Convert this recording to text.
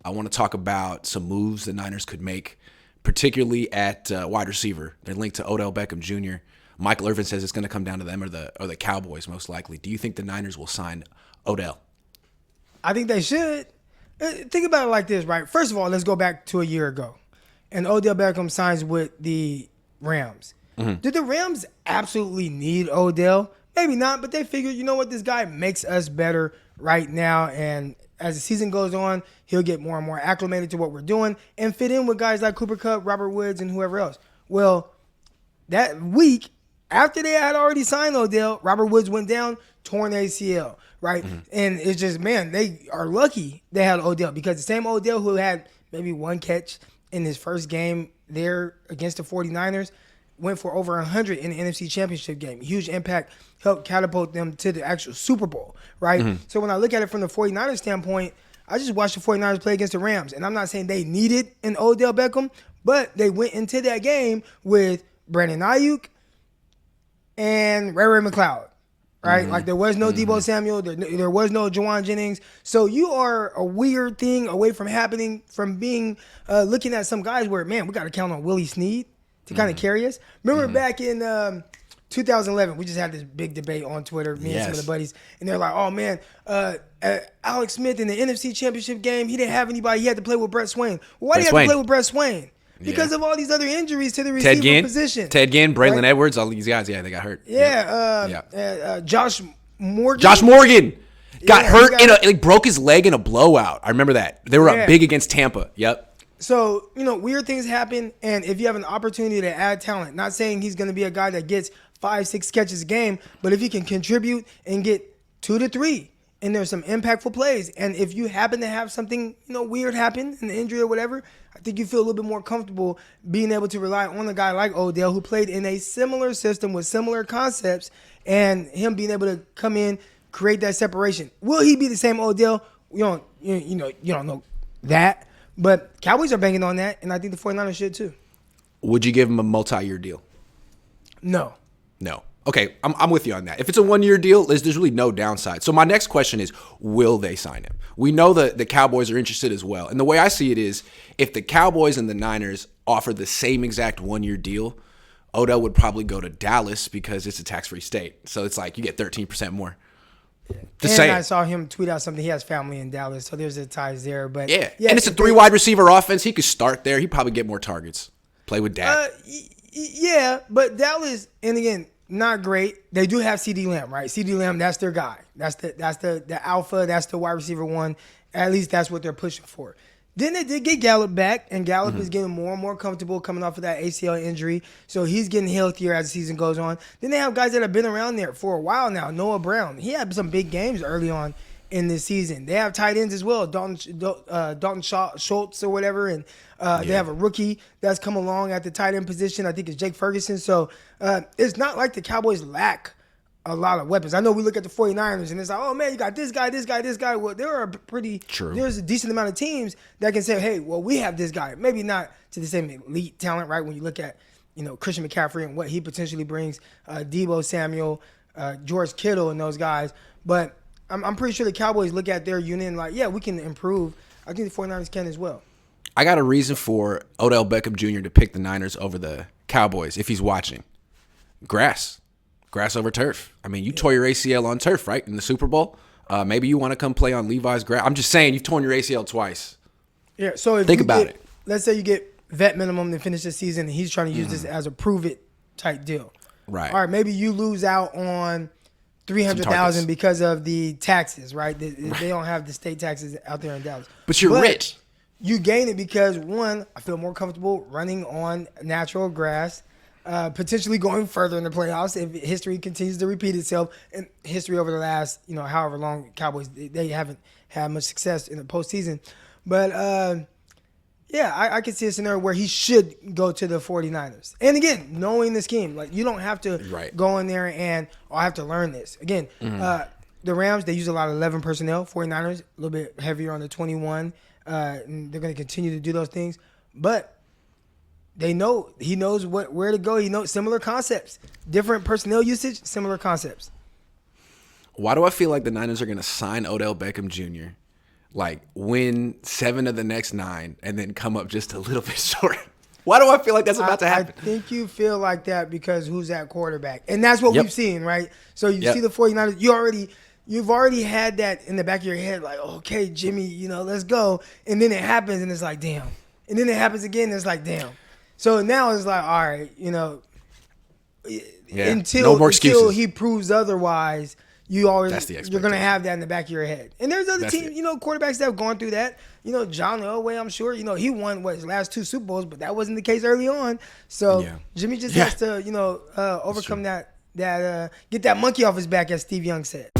I want to talk about some moves the Niners could make, particularly at wide receiver. They're linked to Odell Beckham Jr. Michael Irvin says it's going to come down to them or the Cowboys most likely. Do you think the Niners will sign Odell? I think they should. Think about it like this, right? First of all, let's go back to a year ago. And Odell Beckham signs with the Rams. Mm-hmm. Did the Rams absolutely need Odell? Maybe not, but they figured, you know what, this guy makes us better right now. And as the season goes on, he'll get more and more acclimated to what we're doing and fit in with guys like Cooper Kupp, Robert Woods, and whoever else. Well, that week, after they had already signed Odell, Robert Woods went down, torn ACL, right? Mm-hmm. And it's just, man, they are lucky they had Odell because the same Odell who had maybe one catch in his first game there against the 49ers went for over 100 in the NFC Championship game. Huge impact, helped catapult them to the actual Super Bowl, right? Mm-hmm. So when I look at it from the 49ers standpoint, I just watched the 49ers play against the Rams, and I'm not saying they needed an Odell Beckham, but they went into that game with Brandon Ayuk and Ray McLeod, right? Mm-hmm. Like there was no Deebo Samuel, there was no Juwan Jennings. So you are a weird thing away from being looking at some guys where, man, we got to count on Willie Snead to kind of carry us. Remember back in 2011, we just had this big debate on Twitter, me and some of the buddies, and they're like, oh, man, Alex Smith in the NFC Championship game, he didn't have anybody. He had to play with Brett Swain. Well, why do you have to play with Brett Swain? Because of all these other injuries to the receiver position. Ted Ginn, Braylon Edwards, all these guys, they got hurt. Josh Morgan. Josh Morgan got hurt, he broke his leg in a blowout. I remember that. They were up big against Tampa. Yep. So, weird things happen, and if you have an opportunity to add talent, not saying he's going to be a guy that gets 5-6 catches a game, but if he can contribute and get 2 to 3, and there's some impactful plays, and if you happen to have something, weird happen, an injury or whatever, I think you feel a little bit more comfortable being able to rely on a guy like Odell who played in a similar system with similar concepts, and him being able to come in, create that separation. Will he be the same Odell? You don't know that. But Cowboys are banking on that, and I think the 49ers should too. Would you give him a multi-year deal? No. Okay, I'm with you on that. If it's a one-year deal, there's really no downside. So my next question is, will they sign him? We know that the Cowboys are interested as well. And the way I see it is, if the Cowboys and the Niners offer the same exact one-year deal, Odell would probably go to Dallas because it's a tax-free state. So it's like you get 13% more. I saw him tweet out something. He has family in Dallas, so there's the ties there. But yeah, and it's a 3 wide receiver offense. He could start there. He'd probably get more targets. Play with Dak. But Dallas, and again, not great. They do have CeeDee Lamb, right? CeeDee Lamb, that's their guy. That's the alpha. That's the wide receiver one. At least that's what they're pushing for. Then they did get Gallup back, and Gallup is getting more and more comfortable coming off of that ACL injury. So he's getting healthier as the season goes on. Then they have guys that have been around there for a while now. Noah Brown, he had some big games early on in this season. They have tight ends as well, Dalton Schultz or whatever, and they have a rookie that's come along at the tight end position. I think it's Jake Ferguson. So it's not like the Cowboys lack a lot of weapons. I know we look at the 49ers and it's like, oh man, you got this guy. Well, there's a decent amount of teams that can say, hey, well, we have this guy. Maybe not to the same elite talent, right? When you look at, Christian McCaffrey and what he potentially brings, Deebo Samuel, George Kittle and those guys. But I'm pretty sure the Cowboys look at their unit and like, yeah, we can improve. I think the 49ers can as well. I got a reason for Odell Beckham Jr. to pick the Niners over the Cowboys if he's watching. Grass over turf. I mean, you tore your ACL on turf, right, in the Super Bowl. Maybe you want to come play on Levi's grass. I'm just saying, you've torn your ACL twice. Yeah, so if think about it. Let's say you get vet minimum to finish the season, and he's trying to use this as a prove-it type deal. Right. All right, maybe you lose out on $300,000 because of the taxes, right? They don't have the state taxes out there in Dallas. But you're rich. You gain it because, one, I feel more comfortable running on natural grass. Potentially going further in the playoffs if history continues to repeat itself. And history over the last, however long, Cowboys, they haven't had much success in the postseason. But, I could see a scenario where he should go to the 49ers. And again, knowing the scheme, like you don't have to go in there and, I have to learn this. Again, the Rams, they use a lot of 11 personnel. 49ers, a little bit heavier on the 21. And they're going to continue to do those things. But he knows where to go. He knows similar concepts, different personnel usage, similar concepts. Why do I feel like the Niners are going to sign Odell Beckham Jr., like win 7 of the next 9 and then come up just a little bit short? Why do I feel like that's about to happen? I think you feel like that because who's at quarterback? And that's what we've seen, right? So you see the 49ers, you've already had that in the back of your head, like, okay, Jimmy, let's go. And then it happens and it's like, damn. And then it happens again and it's like, damn. So now it's like, all right, until he proves otherwise, you're going to have that in the back of your head. And there's other teams, quarterbacks that have gone through that. John Elway, I'm sure, he won his last 2 Super Bowls, but that wasn't the case early on. So Jimmy just has to, overcome that, get that monkey off his back, as Steve Young said.